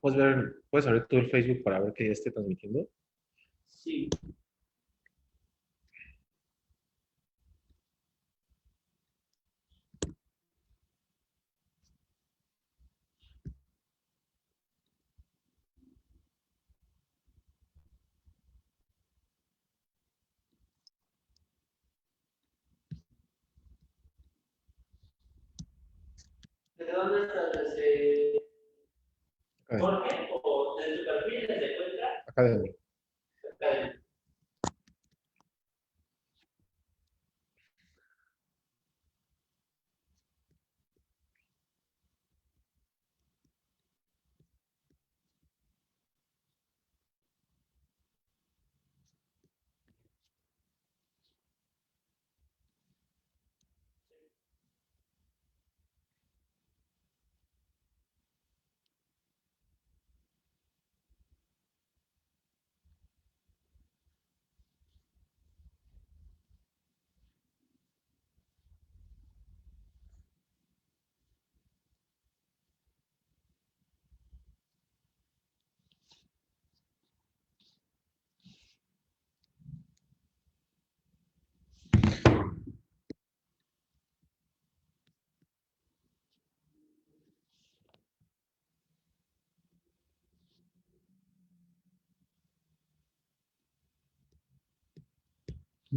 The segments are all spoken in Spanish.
puedes abrir todo el Facebook para ver que ya esté transmitiendo. Sí. ¿Desde dónde estás? ¿Desde Jorge o desde tu perfil, desde cuenta? Acá de mí.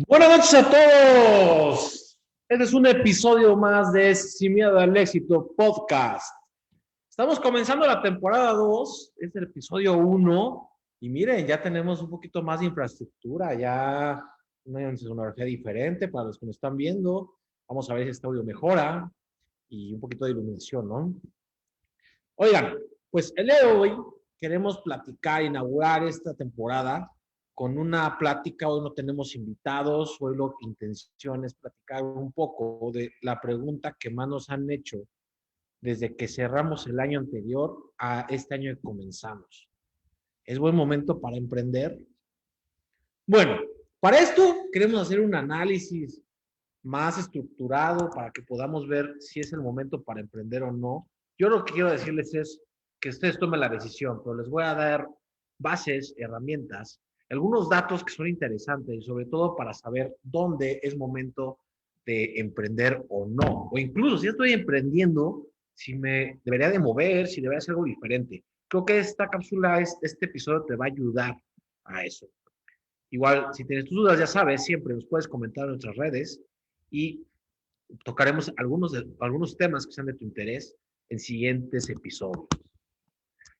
Buenas noches a todos. Este es un episodio más de Sin Miedo al Éxito podcast. Estamos comenzando la temporada 2, este es el episodio 1. Y miren, ya tenemos un poquito más de infraestructura, ya una sonografía diferente para los que nos están viendo. Vamos a ver si este audio mejora y un poquito de iluminación, ¿no? Oigan, pues el día de hoy queremos platicar, inaugurar esta temporada con una plática. Hoy no tenemos invitados, hoy lo que intención es platicar un poco de la pregunta que más nos han hecho desde que cerramos el año anterior a este año que comenzamos. ¿Es buen momento para emprender? Bueno, para esto queremos hacer un análisis más estructurado para que podamos ver si es el momento para emprender o no. Yo lo que quiero decirles es que ustedes tomen la decisión, pero les voy a dar bases, herramientas, algunos datos que son interesantes y sobre todo para saber dónde es momento de emprender o no. O incluso si estoy emprendiendo, si me debería de mover, si debería hacer algo diferente. Creo que esta cápsula, este episodio te va a ayudar a eso. Igual, si tienes tus dudas, ya sabes, siempre nos puedes comentar en nuestras redes y tocaremos algunos temas que sean de tu interés en siguientes episodios.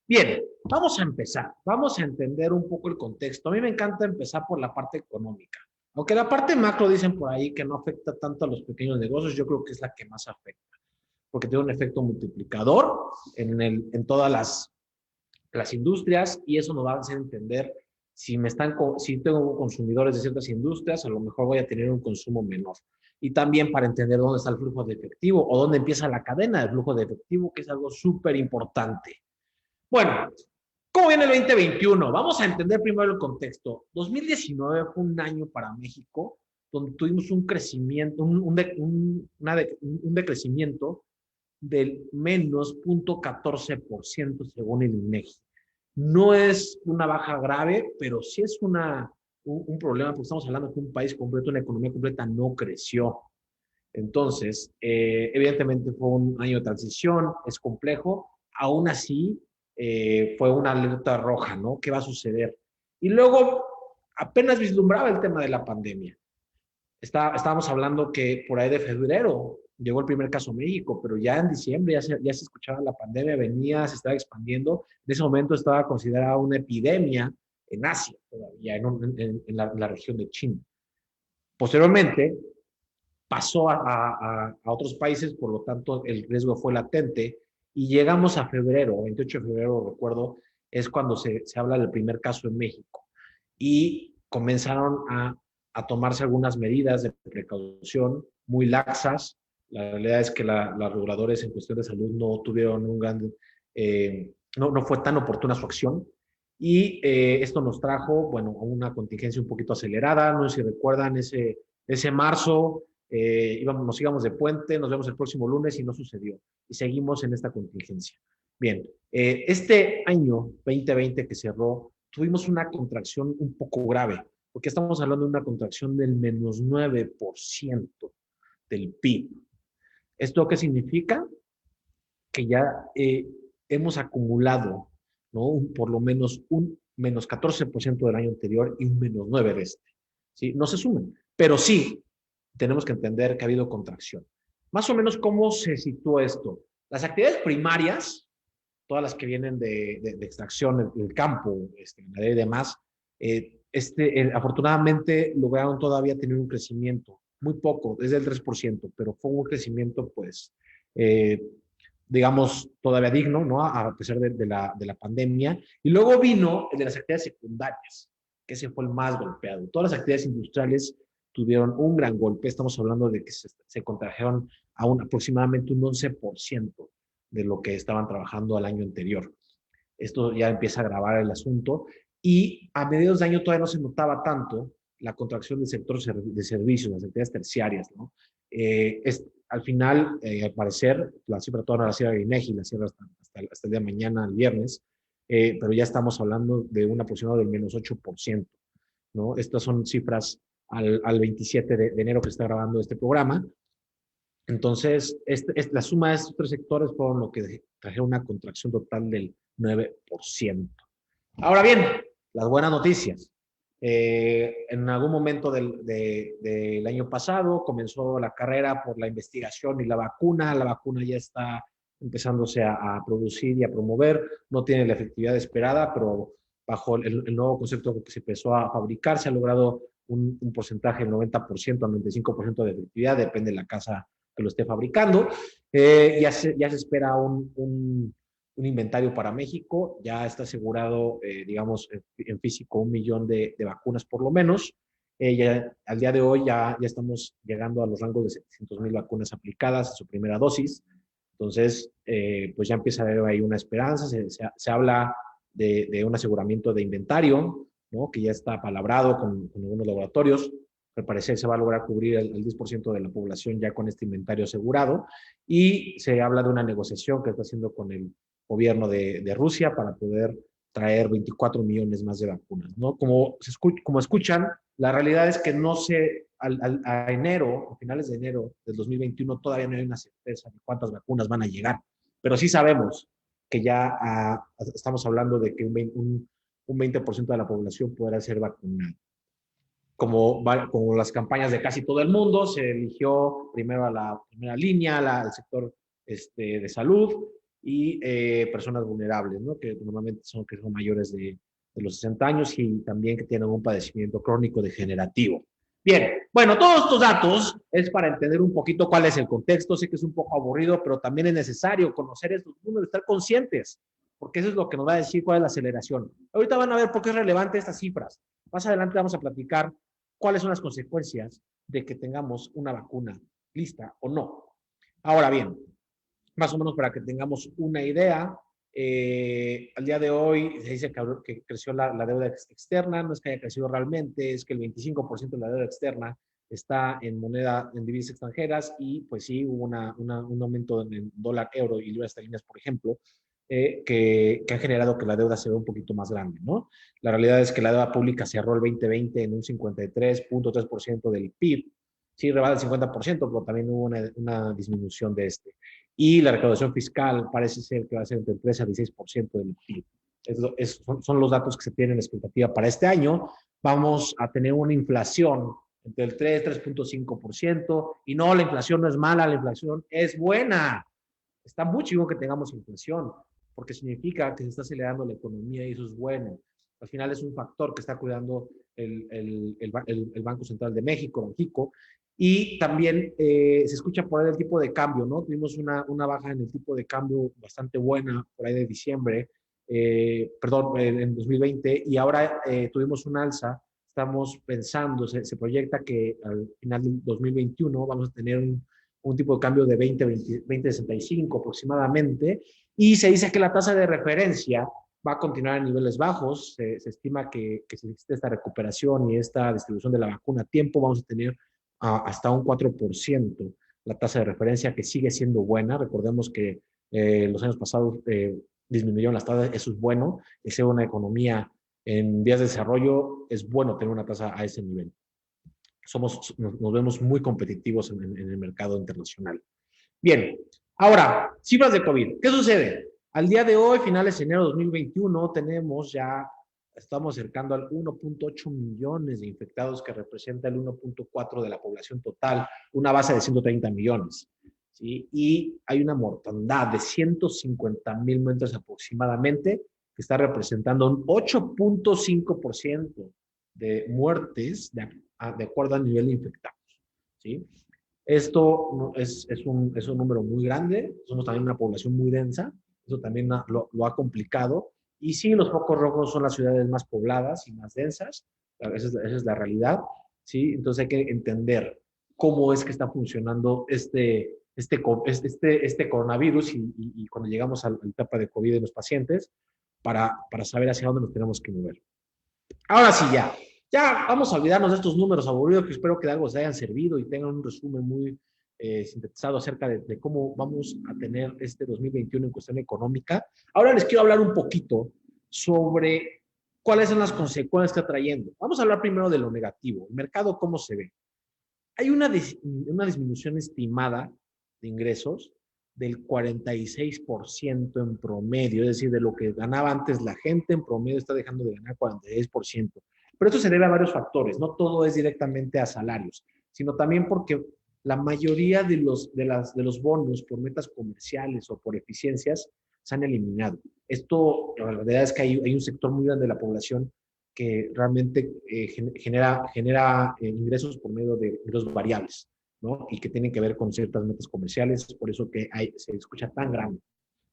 Bien, vamos a empezar. Vamos a entender un poco el contexto. A mí me encanta empezar por la parte económica. Aunque la parte macro dicen por ahí que no afecta tanto a los pequeños negocios, yo creo que es la que más afecta, porque tiene un efecto multiplicador en todas las industrias y eso nos va a hacer entender si tengo consumidores de ciertas industrias, a lo mejor voy a tener un consumo menor. Y también para entender dónde está el flujo de efectivo o dónde empieza la cadena de flujo de efectivo, que es algo súper importante. Bueno, ¿cómo viene el 2021? Vamos a entender primero el contexto. 2019 fue un año para México donde tuvimos un crecimiento, un decrecimiento del menos 0.14% según el INEGI. No es una baja grave, pero sí es un problema porque estamos hablando que un país completo, una economía completa no creció. Entonces, evidentemente fue un año de transición, es complejo, aún así fue una alerta roja, ¿no? ¿Qué va a suceder? Y luego apenas vislumbraba el tema de la pandemia. Estábamos hablando que por ahí de febrero llegó el primer caso a México, pero ya en diciembre ya se escuchaba la pandemia, venía, se estaba expandiendo. En ese momento estaba considerada una epidemia en Asia, todavía en la región de China. Posteriormente pasó a otros países, por lo tanto el riesgo fue latente y llegamos a febrero, 28 de febrero recuerdo, es cuando se habla del primer caso en México. Y comenzaron a tomarse algunas medidas de precaución muy laxas. La realidad es que los reguladores en cuestión de salud no tuvieron no fue tan oportuna su acción. Y esto nos trajo, bueno, una contingencia un poquito acelerada. No sé si recuerdan ese marzo, nos íbamos de puente, nos vemos el próximo lunes y no sucedió. Y seguimos en esta contingencia. Bien, este año 2020 que cerró, tuvimos una contracción un poco grave, porque estamos hablando de una contracción del menos 9% del PIB. ¿Esto qué significa? Que ya hemos acumulado, ¿no? Por lo menos un menos 14% del año anterior y un menos 9% de este. ¿Sí? No se suman, pero sí tenemos que entender que ha habido contracción. Más o menos, ¿cómo se sitúa esto? Las actividades primarias, todas las que vienen de extracción del campo, ganadera y demás, afortunadamente lograron todavía tener un crecimiento, muy poco, desde el 3%, pero fue un crecimiento, pues, eh, digamos, todavía digno, ¿no? A pesar de la pandemia. Y luego vino el de las actividades secundarias, que ese fue el más golpeado. Todas las actividades industriales tuvieron un gran golpe. Estamos hablando de que se contrajeron a aproximadamente un 11% de lo que estaban trabajando al año anterior. Esto ya empieza a agravar el asunto y a mediados de año todavía no se notaba tanto la contracción del sector de servicios, las actividades terciarias, ¿no? Al final, al parecer, la cifra todavía no la cierra INEGI, la cierra hasta el día de mañana, el viernes, pero ya estamos hablando de un aproximado del menos 8%, ¿no? Estas son cifras al 27 de enero que está grabando este programa. Entonces, la suma de estos tres sectores fueron lo que trajeron una contracción total del 9%. Ahora bien, las buenas noticias. En algún momento del año pasado comenzó la carrera por la investigación y la vacuna. La vacuna ya está empezándose a producir y a promover. No tiene la efectividad esperada, pero bajo el nuevo concepto que se empezó a fabricar, se ha logrado un porcentaje del 90% al 95% de efectividad, depende de la casa que lo esté fabricando. Ya se espera un inventario para México, ya está asegurado, digamos, en físico 1 millón de vacunas por lo menos. Al día de hoy ya estamos llegando a los rangos de 700,000 vacunas aplicadas en su primera dosis. Entonces, pues ya empieza a haber ahí una esperanza, se habla de un aseguramiento de inventario, ¿no? Que ya está palabrado con algunos laboratorios. Al parecer se va a lograr cubrir el 10% de la población ya con este inventario asegurado y se habla de una negociación que está haciendo con el gobierno de Rusia para poder traer 24 millones más de vacunas, ¿no? Como escuchan, la realidad es que no sé, a enero, a finales de enero del 2021, todavía no hay una certeza de cuántas vacunas van a llegar, pero sí sabemos que ya estamos hablando de que un 20% de la población podrá ser vacunada. Como las campañas de casi todo el mundo, se eligió primero a la primera línea, al sector de salud y personas vulnerables, ¿no? Que normalmente son mayores de los 60 años y también que tienen un padecimiento crónico degenerativo. Bien, bueno, todos estos datos es para entender un poquito cuál es el contexto. Sé que es un poco aburrido, pero también es necesario conocer estos números, estar conscientes, porque eso es lo que nos va a decir cuál es la aceleración. Ahorita van a ver por qué es relevante estas cifras. Más adelante vamos a platicar cuáles son las consecuencias de que tengamos una vacuna lista o no. Ahora bien, más o menos para que tengamos una idea, al día de hoy se dice que creció la deuda externa, no es que haya crecido realmente, es que el 25% de la deuda externa está en en divisas extranjeras y pues sí hubo un aumento en dólar, euro y libras esterlinas, por ejemplo, que han generado que la deuda se vea un poquito más grande, ¿no? La realidad es que la deuda pública cerró el 2020 en un 53.3% del PIB, sí rebasa el 50%, pero también hubo una disminución de este. Y la recaudación fiscal parece ser que va a ser entre el 13 a 16% del PIB. Son los datos que se tienen en expectativa para este año. Vamos a tener una inflación entre el 3.5%, y no, la inflación no es mala, la inflación es buena. Está muy chido que tengamos inflación, porque significa que se está acelerando la economía y eso es bueno. Al final es un factor que está cuidando el Banco Central de México, Banxico, y también se escucha por ahí el tipo de cambio, ¿no? Tuvimos una baja en el tipo de cambio bastante buena por ahí de diciembre, perdón, en 2020, y ahora tuvimos un alza. Estamos pensando, se proyecta que al final del 2021 vamos a tener un tipo de cambio de 20,65 aproximadamente, y se dice que la tasa de referencia va a continuar en niveles bajos. Se estima que si existe esta recuperación y esta distribución de la vacuna a tiempo, vamos a tener hasta un 4% la tasa de referencia, que sigue siendo buena. Recordemos que los años pasados disminuyeron las tasas, eso es bueno. Y ser una economía en vías de desarrollo, es bueno tener una tasa a ese nivel. Nos vemos muy competitivos en el mercado internacional. Bien, ahora, cifras de COVID. ¿Qué sucede? Al día de hoy, finales de enero de 2021, estamos acercando al 1.8 millones de infectados, que representa el 1.4 de la población total, una base de 130 millones. ¿Sí? Y hay una mortandad de 150,000 muertes aproximadamente, que está representando un 8.5% de muertes de acuerdo al nivel de infectados. ¿Sí? Esto es un número muy grande, somos también una población muy densa, eso también lo ha complicado. Y sí, los focos rojos son las ciudades más pobladas y más densas, esa es la realidad, ¿sí? Entonces hay que entender cómo es que está funcionando este coronavirus y cuando llegamos a la etapa de COVID en los pacientes, para saber hacia dónde nos tenemos que mover. Ahora sí, ya vamos a olvidarnos de estos números aburridos, que espero que de algo se hayan servido y tengan un resumen muy sintetizado acerca de cómo vamos a tener este 2021 en cuestión económica. Ahora les quiero hablar un poquito sobre cuáles son las consecuencias que está trayendo. Vamos a hablar primero de lo negativo. El mercado, ¿cómo se ve? Hay una disminución estimada de ingresos del 46% en promedio, es decir, de lo que ganaba antes la gente, en promedio está dejando de ganar 46%. Pero esto se debe a varios factores, no todo es directamente a salarios, sino también porque la mayoría de los bonos por metas comerciales o por eficiencias se han eliminado. Esto, la verdad es que hay un sector muy grande de la población que realmente genera ingresos por medio de ingresos variables, ¿no? Y que tienen que ver con ciertas metas comerciales, por eso que se escucha tan grande,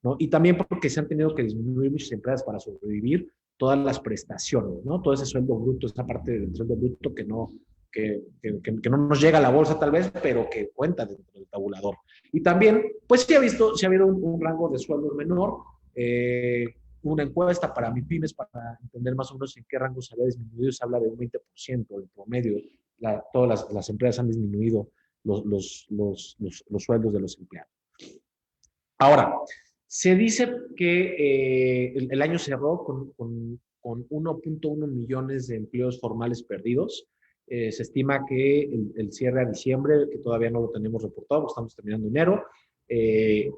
¿no? Y también porque se han tenido que disminuir muchas empresas para sobrevivir todas las prestaciones, ¿no? Todo ese sueldo bruto, esa parte del sueldo bruto que no nos llega a la bolsa tal vez, pero que cuenta dentro del tabulador. Y también, pues sí ha habido un rango de sueldo menor, una encuesta para MIPYMES para entender más o menos en qué rango se había disminuido, se habla de un 20% en promedio. Todas las empresas han disminuido los sueldos de los empleados. Ahora, se dice que el año cerró con 1.1 millones de empleos formales perdidos. Se estima que el cierre a diciembre, que todavía no lo tenemos reportado, estamos terminando enero,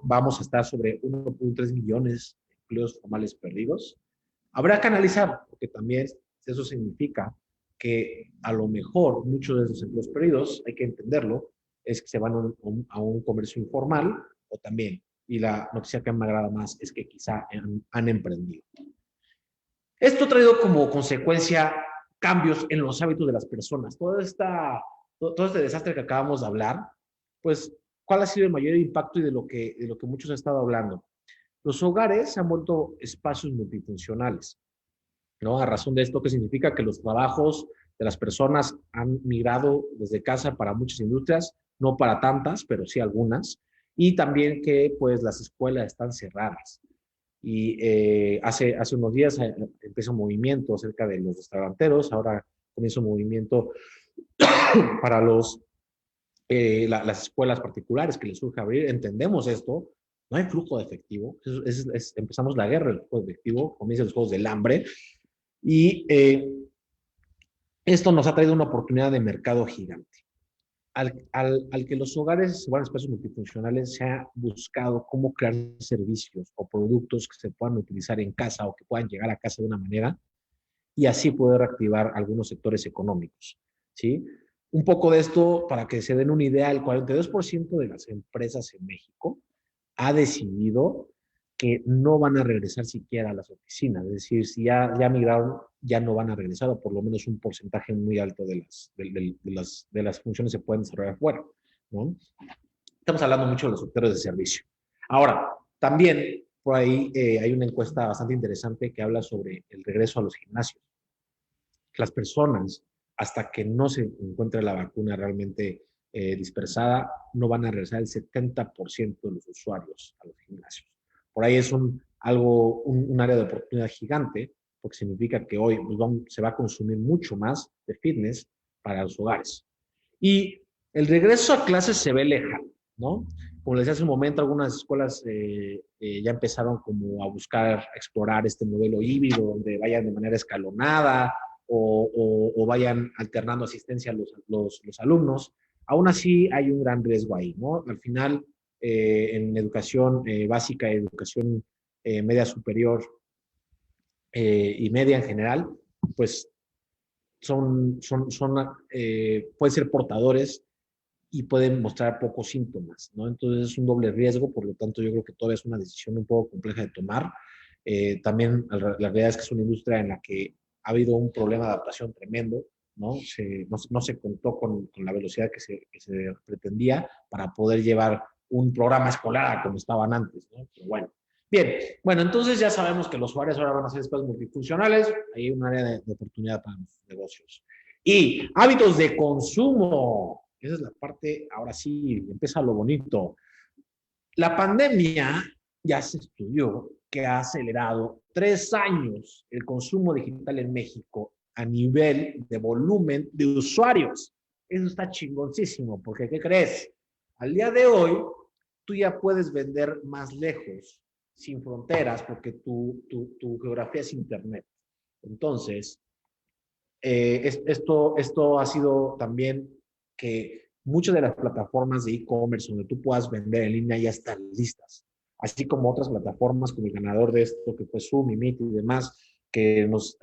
vamos a estar sobre 1.3 millones de empleos formales perdidos. Habrá que analizar, porque también eso significa que a lo mejor muchos de esos empleos perdidos, hay que entenderlo, es que se van a un comercio informal o también, y la noticia que me agrada más es que quizá han emprendido. Esto ha traído como consecuencia cambios en los hábitos de las personas. Todo este desastre que acabamos de hablar, pues, ¿cuál ha sido el mayor impacto y de lo que muchos han estado hablando? Los hogares se han vuelto espacios multifuncionales, ¿no? A razón de esto, que significa que los trabajos de las personas han migrado desde casa para muchas industrias, no para tantas, pero sí algunas, y también que pues las escuelas están cerradas. Y hace unos días empieza un movimiento acerca de los restauranteros, ahora comienza un movimiento para las escuelas particulares que les surge abrir. Entendemos esto, no hay flujo de efectivo, empezamos la guerra del flujo de efectivo, comienzan los juegos del hambre, y esto nos ha traído una oportunidad de mercado gigante. Al que los hogares se vuelvan espacios multifuncionales, se ha buscado cómo crear servicios o productos que se puedan utilizar en casa o que puedan llegar a casa de una manera y así poder reactivar algunos sectores económicos, ¿sí? Un poco de esto, para que se den una idea, el 42% de las empresas en México ha decidido que no van a regresar siquiera a las oficinas. Es decir, si ya migraron, ya no van a regresar, o por lo menos un porcentaje muy alto de las funciones se pueden desarrollar afuera, ¿no? Estamos hablando mucho de los sectores de servicio. Ahora, también por ahí hay una encuesta bastante interesante que habla sobre el regreso a los gimnasios. Las personas, hasta que no se encuentre la vacuna realmente dispersada, no van a regresar el 70% de los usuarios a los gimnasios. Por ahí es un área de oportunidad gigante, porque significa que hoy se va a consumir mucho más de fitness para los hogares. Y el regreso a clases se ve lejano. ¿no? Como les decía hace un momento, algunas escuelas ya empezaron como a buscar, a explorar este modelo híbrido, donde vayan de manera escalonada o vayan alternando asistencia a los alumnos. Aún así, hay un gran riesgo ahí, ¿no? Al final, en educación básica, educación media superior y media en general, pues pueden ser portadores y pueden mostrar pocos síntomas, ¿no? Entonces es un doble riesgo, por lo tanto yo creo que todavía es una decisión un poco compleja de tomar. También la realidad es que es una industria en la que ha habido un problema de adaptación tremendo, ¿no? No se contó con la velocidad que se pretendía para poder llevar un programa escolar como estaban antes, ¿no? Pero bueno. Bien, bueno, entonces ya sabemos que los usuarios ahora van a ser espacios multifuncionales, hay un área de oportunidad para los negocios. Y hábitos de consumo. Esa es la parte, ahora sí, empieza lo bonito. La pandemia ya se estudió que ha acelerado 3 años el consumo digital en México a nivel de volumen de usuarios. Eso está chingoncísimo, porque ¿qué crees? Al día de hoy, tú ya puedes vender más lejos, sin fronteras, porque tu geografía es Internet. Entonces, esto ha sido también que muchas de las plataformas de e-commerce donde tú puedas vender en línea ya están listas, así como otras plataformas como el ganador de esto, que fue Zoom y Meet y demás, que nos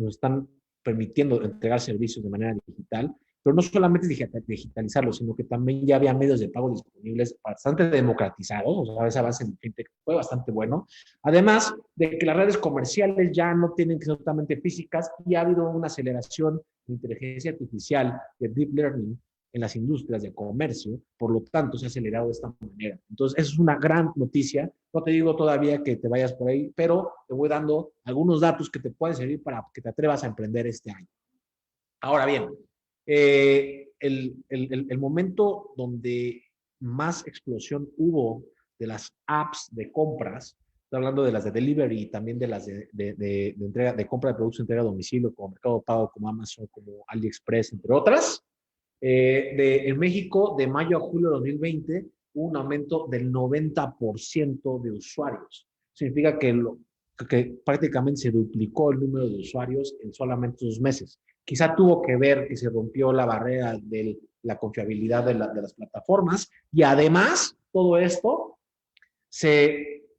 están permitiendo entregar servicios de manera digital, pero no solamente digitalizarlo, sino que también ya había medios de pago disponibles bastante democratizados, o sea, ese avance en fintech fue bastante bueno. Además de que las redes comerciales ya no tienen que ser totalmente físicas y ha habido una aceleración de inteligencia artificial, de deep learning en las industrias de comercio, por lo tanto se ha acelerado de esta manera. Entonces, eso es una gran noticia. No te digo todavía que te vayas por ahí, pero te voy dando algunos datos que te pueden servir para que te atrevas a emprender este año. Ahora bien, el momento donde más explosión hubo de las apps de compras, estoy hablando de las de delivery y también de las de entrega, de compra de productos de entrega a domicilio, como Mercado Pago, como Amazon, como AliExpress, entre otras. En México, de mayo a julio de 2020, hubo un aumento del 90% de usuarios. Significa que prácticamente se duplicó el número de usuarios en solamente 2 meses. Quizá tuvo que ver que se rompió la barrera de la confiabilidad de las plataformas y además todo esto,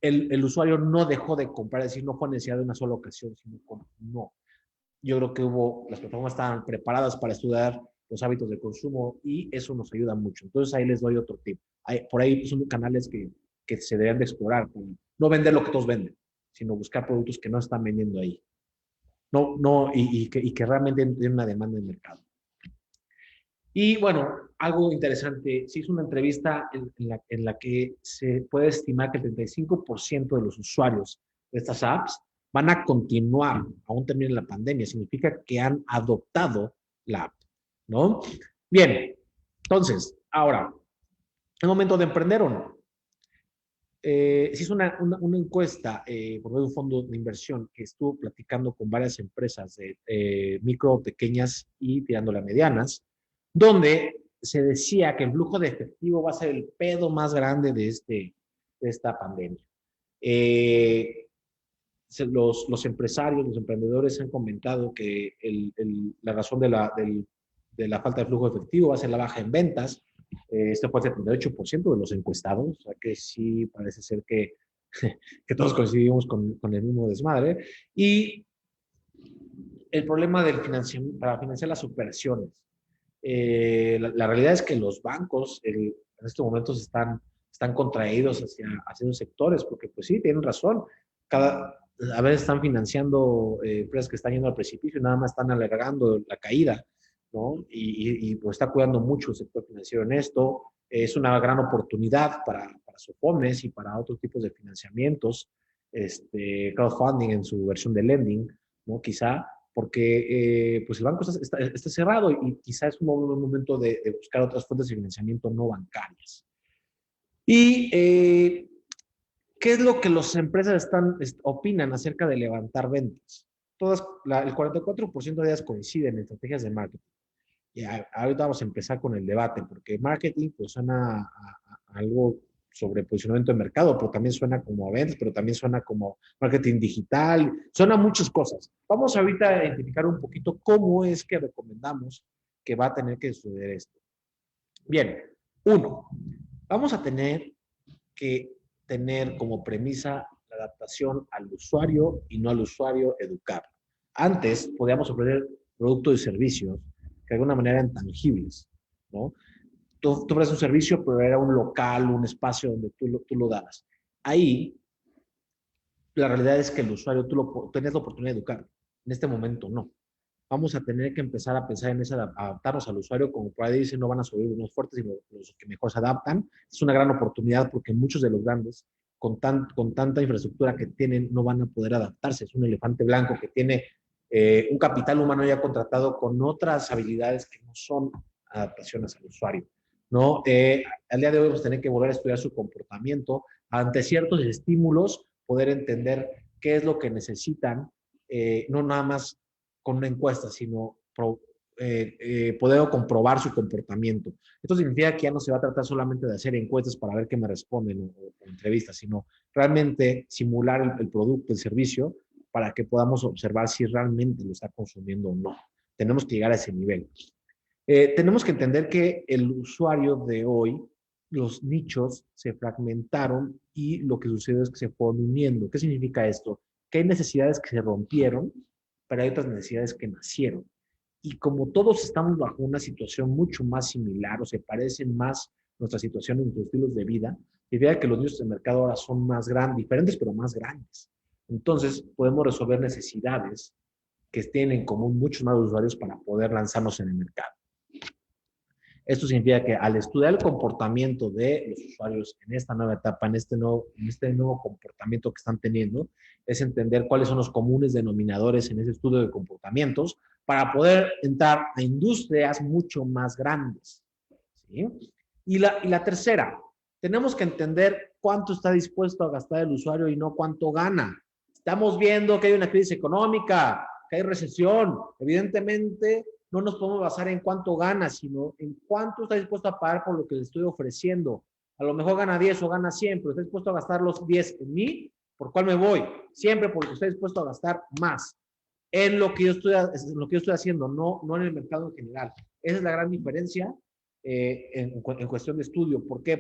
el usuario no dejó de comprar, es decir, no fue necesidad de una sola ocasión, sino no. Yo creo que las plataformas estaban preparadas para estudiar los hábitos de consumo y eso nos ayuda mucho. Entonces ahí les doy otro tip. Por ahí son canales que se deben de explorar. No vender lo que todos venden, sino buscar productos que no están vendiendo ahí. Y que realmente tienen una demanda en el mercado. Y bueno, algo interesante, se hizo una entrevista en la que se puede estimar que el 35% de los usuarios de estas apps van a continuar, aún termine la pandemia. Significa que han adoptado la app, ¿no? Bien, entonces, ahora, ¿es momento de emprender o no? Se hizo una encuesta por medio de un fondo de inversión que estuvo platicando con varias empresas de micro, pequeñas y tirándole a medianas, donde se decía que el flujo de efectivo va a ser el pedo más grande de esta pandemia. Los empresarios, los emprendedores han comentado que la razón de la falta de flujo de efectivo va a ser la baja en ventas. Este fue el 78% de los encuestados, o sea que sí parece ser que, que todos coincidimos con el mismo desmadre. Y el problema del financiamiento, para financiar las operaciones. La realidad es que los bancos en estos momentos están contraídos hacia los sectores, porque pues sí, tienen razón. A veces están financiando empresas que están yendo al precipicio y nada más están alargando la caída, ¿no? Y pues está cuidando mucho el sector financiero en esto. Es una gran oportunidad para Sofomes y para otros tipos de financiamientos, crowdfunding en su versión de lending, ¿no? Quizá, porque pues el banco está cerrado y quizá es un buen momento de buscar otras fuentes de financiamiento no bancarias. Y ¿qué es lo que las empresas opinan acerca de levantar ventas? El 44% de ellas coinciden en estrategias de marketing. Ahorita vamos a empezar con el debate, porque marketing pues suena a algo sobre posicionamiento de mercado, pero también suena como a ventas, pero también suena como marketing digital, suena a muchas cosas. Vamos ahorita a identificar un poquito cómo es que recomendamos que va a tener que suceder esto. Bien, uno, vamos a tener que tener como premisa la adaptación al usuario y no al usuario educarlo. Antes podíamos ofrecer productos y servicios que de alguna manera eran tangibles, ¿no? Tú ofreces un servicio, pero era un local, un espacio donde tú lo dabas. Ahí, la realidad es que el usuario, tenías la oportunidad de educar. En este momento, no. Vamos a tener que empezar a pensar en esa, adaptarnos al usuario, como por ahí dicen, no van a subir unos fuertes, sino los que mejor se adaptan. Es una gran oportunidad porque muchos de los grandes, con tanta infraestructura que tienen, no van a poder adaptarse. Es un elefante blanco que tiene un capital humano ya contratado con otras habilidades que no son adaptaciones al usuario, ¿no? Al día de hoy vamos a tener que volver a estudiar su comportamiento ante ciertos estímulos, poder entender qué es lo que necesitan, no nada más con una encuesta, sino poder comprobar su comportamiento. Esto significa que ya no se va a tratar solamente de hacer encuestas para ver qué me responden o entrevistas, sino realmente simular el producto, el servicio, para que podamos observar si realmente lo está consumiendo o no. Tenemos que llegar a ese nivel. Tenemos que entender que el usuario de hoy, los nichos se fragmentaron y lo que sucede es que se fueron uniendo. ¿Qué significa esto? Que hay necesidades que se rompieron, pero hay otras necesidades que nacieron. Y como todos estamos bajo una situación mucho más similar o se parecen más nuestra situación y nuestros estilos de vida, la idea es que los nichos de mercado ahora son más grandes, diferentes, pero más grandes. Entonces, podemos resolver necesidades que tienen en común muchos más usuarios para poder lanzarnos en el mercado. Esto significa que al estudiar el comportamiento de los usuarios en esta nueva etapa, en este nuevo comportamiento que están teniendo, es entender cuáles son los comunes denominadores en ese estudio de comportamientos para poder entrar a industrias mucho más grandes, ¿sí? Y la tercera, tenemos que entender cuánto está dispuesto a gastar el usuario y no cuánto gana. Estamos viendo que hay una crisis económica, que hay recesión. Evidentemente, no nos podemos basar en cuánto gana, sino en cuánto está dispuesto a pagar por lo que le estoy ofreciendo. A lo mejor gana 10 o gana 100, pero está dispuesto a gastar los 10 en mí, ¿por cuál me voy? Siempre porque estoy dispuesto a gastar más en lo que yo estoy haciendo, no en el mercado en general. Esa es la gran diferencia en cuestión de estudio. ¿Por qué?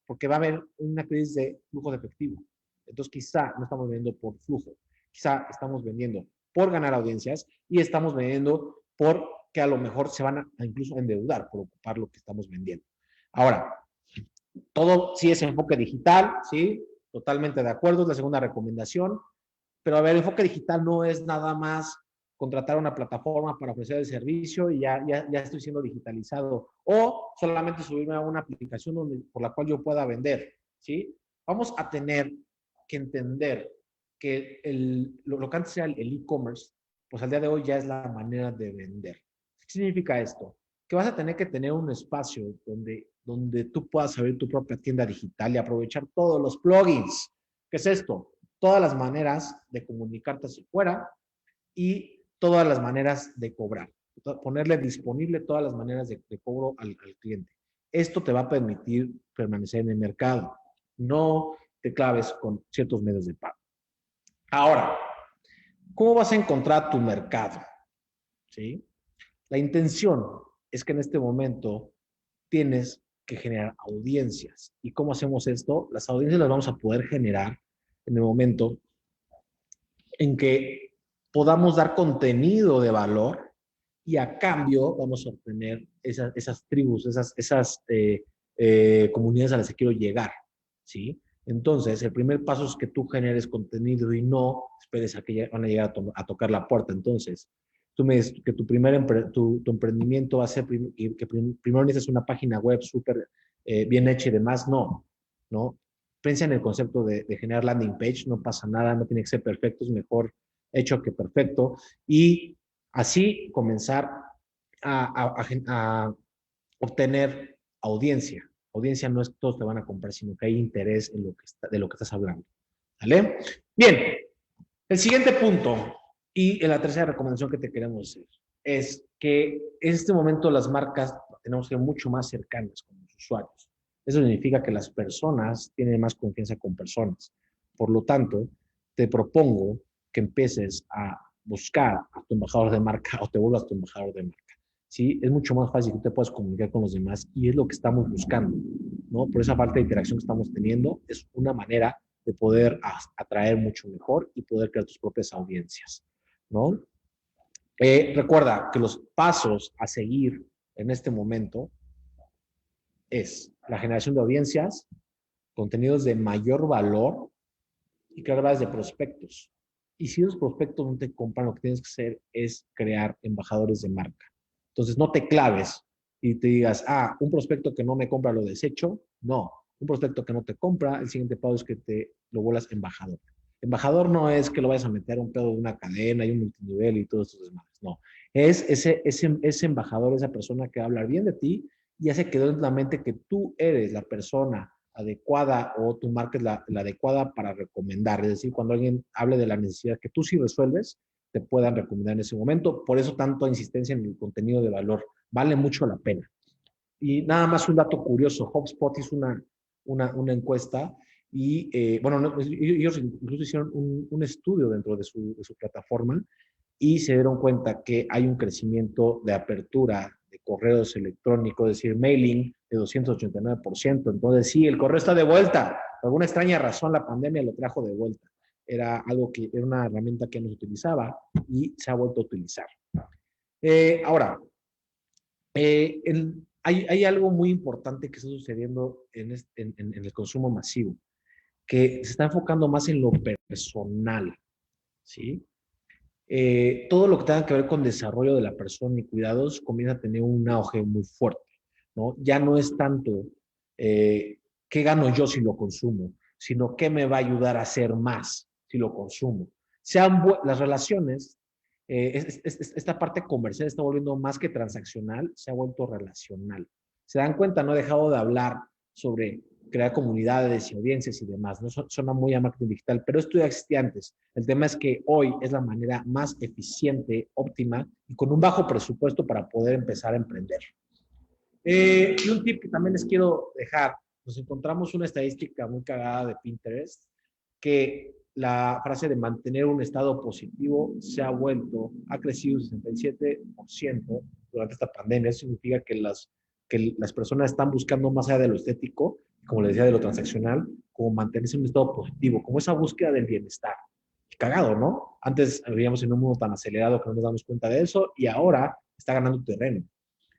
Porque va a haber una crisis de flujo de efectivo. Entonces, quizá no estamos vendiendo por flujo, quizá estamos vendiendo por ganar audiencias y estamos vendiendo por que a lo mejor se van a incluso endeudar por ocupar lo que estamos vendiendo. Ahora, todo sí es enfoque digital, ¿sí? Totalmente de acuerdo, es la segunda recomendación. Pero a ver, el enfoque digital no es nada más contratar una plataforma para ofrecer el servicio y ya estoy siendo digitalizado. O solamente subirme a una aplicación por la cual yo pueda vender, ¿sí? Vamos a tener que entender que lo que antes era el e-commerce, pues al día de hoy ya es la manera de vender. ¿Qué significa esto? Que vas a tener que tener un espacio donde tú puedas abrir tu propia tienda digital y aprovechar todos los plugins. ¿Qué es esto? Todas las maneras de comunicarte hacia afuera y todas las maneras de cobrar. Ponerle disponible todas las maneras de cobro al cliente. Esto te va a permitir permanecer en el mercado. No te claves con ciertos medios de pago. Ahora, ¿cómo vas a encontrar tu mercado? ¿Sí? La intención es que en este momento tienes que generar audiencias. ¿Y cómo hacemos esto? Las audiencias las vamos a poder generar en el momento en que podamos dar contenido de valor y a cambio vamos a obtener esas tribus, esas comunidades a las que quiero llegar, ¿sí? Entonces, el primer paso es que tú generes contenido y no esperes a que van a llegar a tocar la puerta. Entonces, tú me dices que tu emprendimiento va a ser que primero necesitas una página web súper bien hecha y demás. No. Piensa en el concepto de generar landing page, no pasa nada, no tiene que ser perfecto, es mejor hecho que perfecto. Y así comenzar a obtener audiencia. Audiencia no es que todos te van a comprar, sino que hay interés en de lo que estás hablando. ¿Vale? Bien, el siguiente punto y en la tercera recomendación que te queremos hacer es que en este momento las marcas tenemos que ser mucho más cercanas con los usuarios. Eso significa que las personas tienen más confianza con personas. Por lo tanto, te propongo que empieces a buscar a tu embajador de marca o te vuelvas tu embajador de marca. ¿Sí? Es mucho más fácil que te puedas comunicar con los demás y es lo que estamos buscando, ¿no? Por esa falta de interacción que estamos teniendo, es una manera de poder atraer mucho mejor y poder crear tus propias audiencias, ¿no? Recuerda que los pasos a seguir en este momento es la generación de audiencias, contenidos de mayor valor y crear bases de prospectos. Y si los prospectos no te compran, lo que tienes que hacer es crear embajadores de marca. Entonces, no te claves y te digas, un prospecto que no me compra lo desecho. No, un prospecto que no te compra, el siguiente paso es que te lo vuelvas embajador. Embajador no es que lo vayas a meter a un pedo de una cadena y un multinivel y todos estos demás. No, es ese embajador, esa persona que va a hablar bien de ti y hace que en la mente que tú eres la persona adecuada o tu marca es la adecuada para recomendar. Es decir, cuando alguien hable de la necesidad que tú sí resuelves, te puedan recomendar en ese momento. Por eso tanto insistencia en el contenido de valor. Vale mucho la pena. Y nada más un dato curioso. HubSpot hizo una encuesta y, bueno, ellos incluso hicieron un estudio dentro de su plataforma y se dieron cuenta que hay un crecimiento de apertura de correos electrónicos, es decir, mailing de 289%. Entonces, sí, el correo está de vuelta. Por alguna extraña razón, la pandemia lo trajo de vuelta. Era algo que era una herramienta que no se utilizaba y se ha vuelto a utilizar. Ahora, hay algo muy importante que está sucediendo en el consumo masivo, que se está enfocando más en lo personal, ¿sí? Todo lo que tenga que ver con desarrollo de la persona y cuidados comienza a tener un auge muy fuerte, ¿no? Ya no es tanto qué gano yo si lo consumo, sino qué me va a ayudar a hacer más si lo consumo. Las relaciones, esta parte comercial está volviendo más que transaccional, se ha vuelto relacional. Se dan cuenta, no he dejado de hablar sobre crear comunidades y audiencias y demás, ¿no? Suena muy a marketing digital, pero esto ya existía antes. El tema es que hoy es la manera más eficiente, óptima y con un bajo presupuesto para poder empezar a emprender. Y un tip que también les quiero dejar, nos encontramos una estadística muy cagada de Pinterest, que la frase de mantener un estado positivo ha crecido un 67% durante esta pandemia. Eso significa que las personas están buscando más allá de lo estético, como les decía, de lo transaccional, como mantenerse en un estado positivo, como esa búsqueda del bienestar. Cagado, ¿no? Antes vivíamos en un mundo tan acelerado que no nos damos cuenta de eso y ahora está ganando terreno.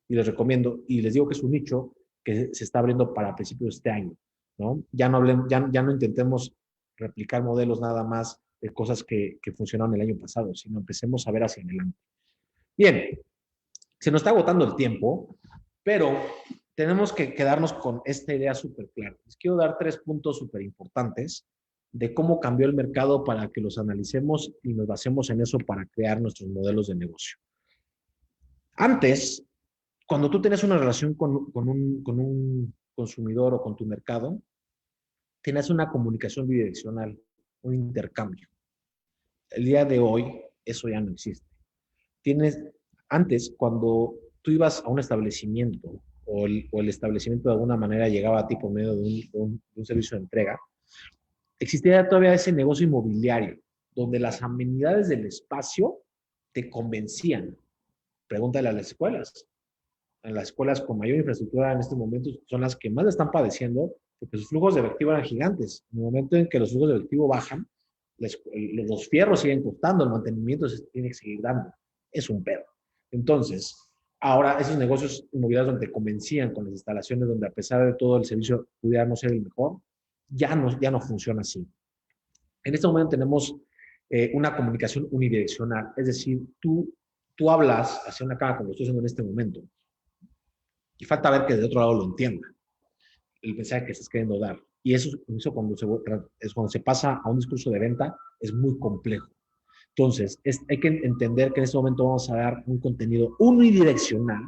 Y les recomiendo, y les digo que es un nicho que se está abriendo para principios de este año, ¿no? Ya no intentemos replicar modelos nada más de cosas que funcionaron el año pasado, sino empecemos a ver hacia adelante. Bien, se nos está agotando el tiempo, pero tenemos que quedarnos con esta idea súper clara. Les quiero dar 3 puntos súper importantes de cómo cambió el mercado para que los analicemos y nos basemos en eso para crear nuestros modelos de negocio. Antes, cuando tú tienes una relación con un consumidor o con tu mercado, tienes una comunicación bidireccional, un intercambio. El día de hoy, eso ya no existe. Antes, cuando tú ibas a un establecimiento o el establecimiento de alguna manera llegaba a ti por medio de un servicio de entrega, existía todavía ese negocio inmobiliario, donde las amenidades del espacio te convencían. Pregúntale a las escuelas. En las escuelas con mayor infraestructura en estos momentos son las que más están padeciendo porque sus flujos de efectivo eran gigantes. En el momento en que los flujos de efectivo bajan, los fierros siguen costando, el mantenimiento se tiene que seguir dando. Es un pedo. Entonces, ahora esos negocios inmobiliarios donde te convencían con las instalaciones, donde a pesar de todo el servicio pudiera no ser el mejor, ya no funciona así. En este momento tenemos una comunicación unidireccional, es decir, tú hablas hacia una cámara como lo estoy haciendo en este momento, y falta ver que de otro lado lo entienda el mensaje que estás queriendo dar. Y eso cuando se pasa a un discurso de venta es muy complejo. Entonces, hay que entender que en este momento vamos a dar un contenido unidireccional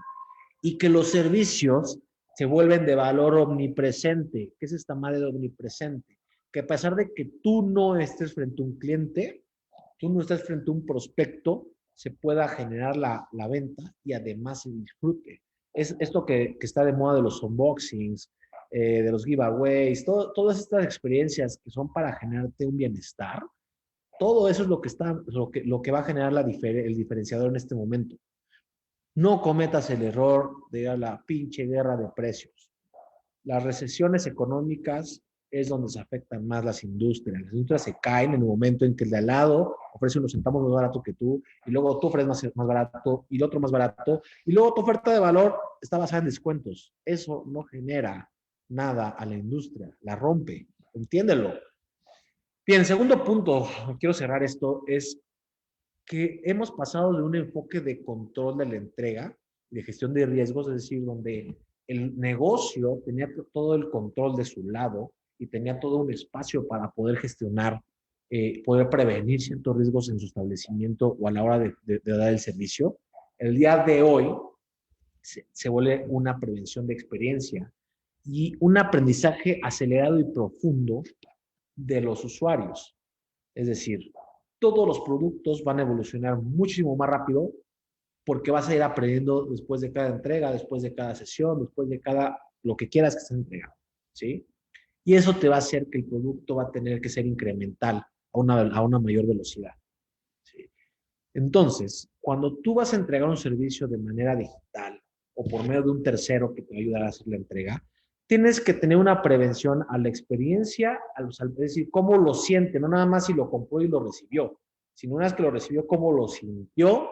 y que los servicios se vuelven de valor omnipresente. ¿Qué es esta madre de omnipresente? Que a pesar de que tú no estés frente a un cliente, tú no estás frente a un prospecto, se pueda generar la venta y además se disfrute. Es esto que está de moda de los unboxings, de los giveaways, todas estas experiencias que son para generarte un bienestar, todo eso es lo que va a generar el diferenciador en este momento. No cometas el error de ir a la pinche guerra de precios. Las recesiones económicas es donde se afectan más las industrias. Las industrias se caen en el momento en que el de al lado ofrece unos centavos más barato que tú, y luego tú ofreces más barato, y el otro más barato, y luego tu oferta de valor está basada en descuentos. Eso no genera nada a la industria, la rompe. Entiéndelo. Bien, segundo punto, quiero cerrar esto, es que hemos pasado de un enfoque de control de la entrega, de gestión de riesgos, es decir, donde el negocio tenía todo el control de su lado y tenía todo un espacio para poder gestionar, poder prevenir ciertos riesgos en su establecimiento o a la hora de dar el servicio. El día de hoy se vuelve una prevención de experiencia y un aprendizaje acelerado y profundo de los usuarios. Es decir, todos los productos van a evolucionar muchísimo más rápido porque vas a ir aprendiendo después de cada entrega, después de cada sesión, después de cada lo que quieras que estés entregando, ¿sí? Y eso te va a hacer que el producto va a tener que ser incremental a una mayor velocidad, ¿sí? Entonces, cuando tú vas a entregar un servicio de manera digital o por medio de un tercero que te va a ayudar a hacer la entrega, tienes que tener una prevención a la experiencia, es decir, cómo lo siente, no nada más si lo compró y lo recibió, sino una vez que lo recibió, cómo lo sintió,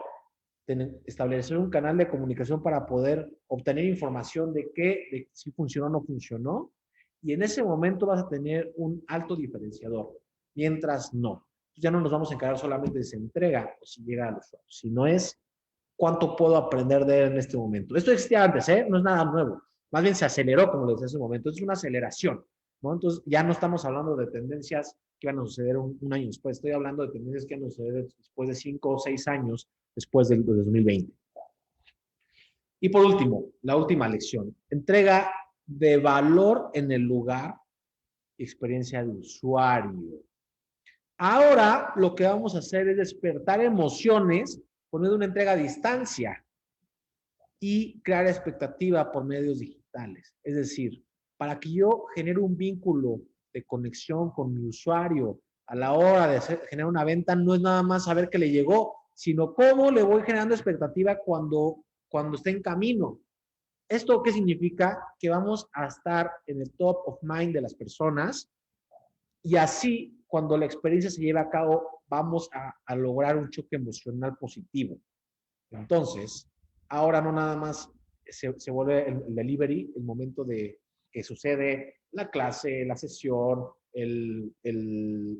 establecer un canal de comunicación para poder obtener información de si funcionó o no funcionó, y en ese momento vas a tener un alto diferenciador, mientras no. Ya no nos vamos a encargar solamente de si entrega o si llega al usuario, sino es cuánto puedo aprender de él en este momento. Esto existía antes, ¿eh? No es nada nuevo. Más bien se aceleró, como les decía hace un momento. Es una aceleración, ¿no? Entonces, ya no estamos hablando de tendencias que van a suceder un año después. Estoy hablando de tendencias que van a suceder después de 5 o 6 años después del 2020. Y por último, la última lección. Entrega de valor en el lugar, experiencia de usuario. Ahora lo que vamos a hacer es despertar emociones poniendo una entrega a distancia y crear expectativa por medios digitales. Es decir, para que yo genere un vínculo de conexión con mi usuario a la hora de generar una venta, no es nada más saber que le llegó, sino cómo le voy generando expectativa cuando esté en camino. ¿Esto qué significa? Que vamos a estar en el top of mind de las personas y así, cuando la experiencia se lleve a cabo, vamos a lograr un choque emocional positivo. Entonces, ahora no nada más se vuelve el delivery, el momento de que sucede la clase, la sesión, el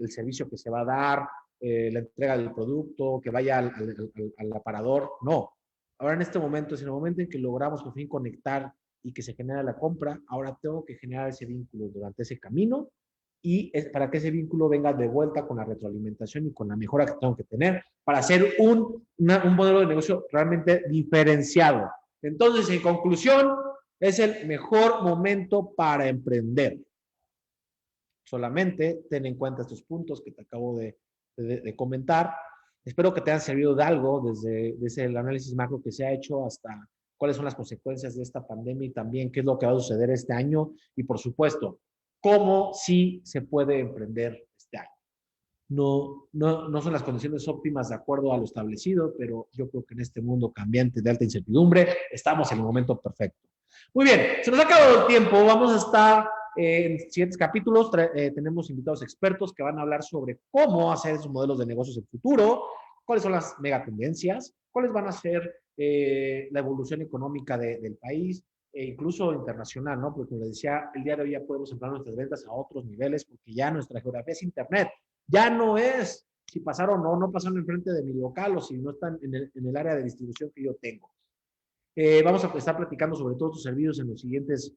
servicio que se va a dar, la entrega del producto, que vaya al aparador. No. Ahora en este momento es el momento en que logramos por fin conectar y que se genera la compra. Ahora tengo que generar ese vínculo durante ese camino y para que ese vínculo venga de vuelta con la retroalimentación y con la mejora que tengo que tener para hacer un modelo de negocio realmente diferenciado. Entonces, en conclusión, es el mejor momento para emprender. Solamente ten en cuenta estos puntos que te acabo de comentar. Espero que te hayan servido de algo desde el análisis macro que se ha hecho hasta cuáles son las consecuencias de esta pandemia y también qué es lo que va a suceder este año y, por supuesto, cómo sí se puede emprender este año. No son las condiciones óptimas de acuerdo a lo establecido, pero yo creo que en este mundo cambiante de alta incertidumbre estamos en el momento perfecto. Muy bien, se nos ha acabado el tiempo. Vamos a estar en siguientes capítulos. Tenemos invitados expertos que van a hablar sobre cómo hacer esos modelos de negocios en el futuro, cuáles son las megatendencias, cuáles van a ser la evolución económica del país, e incluso internacional, ¿no? Porque como les decía, el día de hoy ya podemos emplear nuestras ventas a otros niveles porque ya nuestra geografía es Internet. Ya no es si pasaron o no pasaron enfrente de mi local o si no están en el área de distribución que yo tengo. Vamos a estar platicando sobre todos tus servicios en los siguientes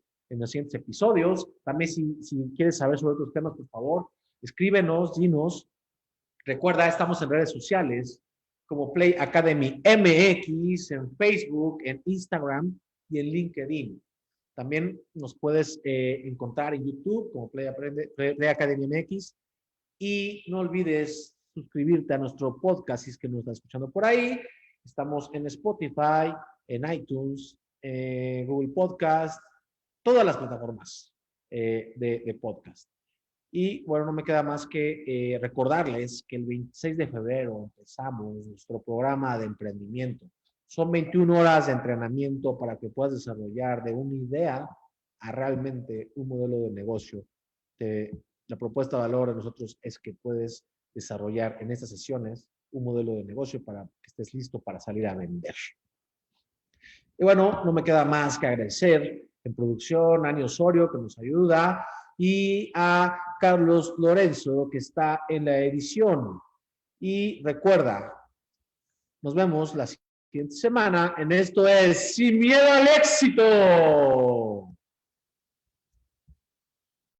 episodios. También si quieres saber sobre otros temas, por favor, escríbenos, dinos. Recuerda, estamos en redes sociales como Play Academy MX, en Facebook, en Instagram y en LinkedIn. También nos puedes encontrar en YouTube como Play Academy MX. Y no olvides suscribirte a nuestro podcast si es que nos estás escuchando por ahí. Estamos en Spotify, en iTunes, Google Podcast, todas las plataformas de podcast. Y bueno, no me queda más que recordarles que el 26 de febrero empezamos nuestro programa de emprendimiento. Son 21 horas de entrenamiento para que puedas desarrollar de una idea a realmente un modelo de negocio. La propuesta de valor de nosotros es que puedes desarrollar en estas sesiones un modelo de negocio para que estés listo para salir a vender. Y bueno, no me queda más que agradecer en producción a Ani Osorio, que nos ayuda, y a Carlos Lorenzo, que está en la edición. Y recuerda, nos vemos la siguiente semana en Esto es Sin Miedo al Éxito.